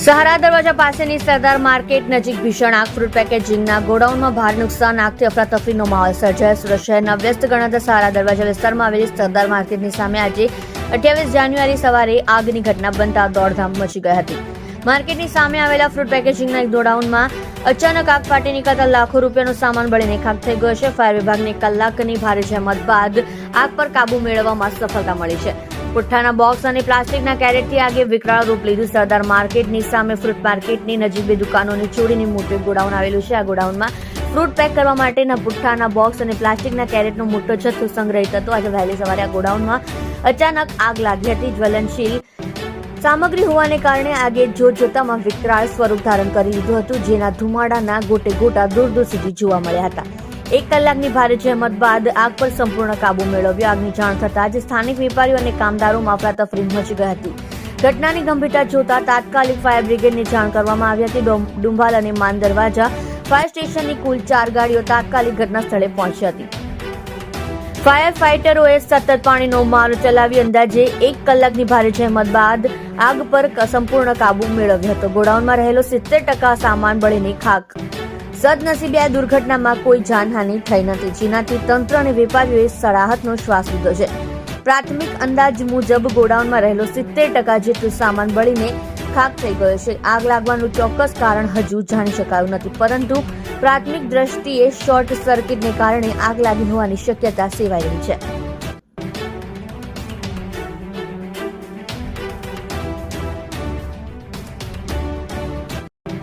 સહારા દરવાજા પાસેની સરદાર માર્કેટ નજીક ભીષણ આગ. ફ્રૂટ પેકેજિંગના ગોડાઉનમાં ભારે નુકસાન. આગથી અફરાતફરીનો માહોલ સર્જાયો. સુરત શહેરના વ્યસ્ત ગણાતા સહારા દરવાજા વિસ્તારમાં આવેલી સરદાર માર્કેટની સામે આજે 28 જાન્યુઆરી સવારે આગની ઘટના બનતા દોડધામ મચી ગઈ હતી. માર્કેટની સામે આવેલા ફ્રૂટ પેકેજિંગના એક ગોડાઉનમાં અચાનક આગ ફાટી નીકળતા લાખો રૂપિયાનો સામાન બળીને ખાખ થઈ ગયો છે. ફાયર વિભાગને કલાકની ભારે જહેમત બાદ આગ પર કાબુ મેળવવામાં સફળતા મળી છે. પુઠ્ઠાના બોક્સ અને પ્લાસ્ટિકના કેરેટથી આગે વિકરાળ રૂપ લીધું. સરદાર માર્કેટની સામે ફ્રૂટ માર્કેટની નજીક બે દુકાનોની જોડીની મોટું ગોડાઉન આવેલું છે. આ ગોડાઉનમાં ફ્રૂટ પેક કરવા માટેના પુઠ્ઠાના બોક્સ અને પ્લાસ્ટિકના કેરેટનો મોટો જથ્થો સંગ્રહિત હતો. આજે વહેલી સવારે આ ગોડાઉનમાં અચાનક આગ લાગી હતી. જ્વલનશીલ સામગ્રી હોવાને કારણે આગે જોતજોતામાં વિકરાળ સ્વરૂપ ધારણ કરી લીધું હતું, જેના ધુમાડાના ગોટે ગોટા દૂર દૂર સુધી જોવા મળ્યા હતા. 1 કલાકની ભારે જહેમત બાદ આગ પર સંપૂર્ણ કાબુ મેળવ્યો. આગની જાણ થતાં જ સ્થાનિક વેપારીઓ અને કામદારોમાં અફરાતફરી મચી ગઈ હતી. ઘટનાની ગંભીરતા જોતા તાત્કાલિક ફાયર બ્રિગેડને જાણ કરવામાં આવી હતી. ડુંભાલ અને માન દરવાજા ફાયર સ્ટેશનની કુલ 4 ગાડીઓ તાત્કાલિક ઘટના સ્થળે પહોંચી હતી. ફાયર ફાઇટરોએ સતત પાણીનો મારો ચલાવી અંદાજે 1 કલાકની ભારે જહેમત બાદ આગ પર સંપૂર્ણ કાબુ મેળવ્યો હતો. ગોડાઉનમાં રહેલો 70% સામાન બળીને ખાખ. સદનસીબે આ દુર્ઘટનામાં કોઈ જાનહાનિ થઈ નથી, જેનાથી તંત્ર અને વેપારીઓએ સરાહતનો શ્વાસ લીધો છે. પ્રાથમિક અંદાજ મુજબ ગોડાઉનમાં રહેલો 70% જેટલું સામાન બળીને ખાખ થઈ ગયો છે. આગ લાગવાનું ચોક્કસ કારણ હજુ જાણી શકાયું નથી, પરંતુ પ્રાથમિક દ્રષ્ટિએ શોર્ટ સર્કિટને કારણે આગ લાગી હોવાની શક્યતા સેવાઈ રહી છે.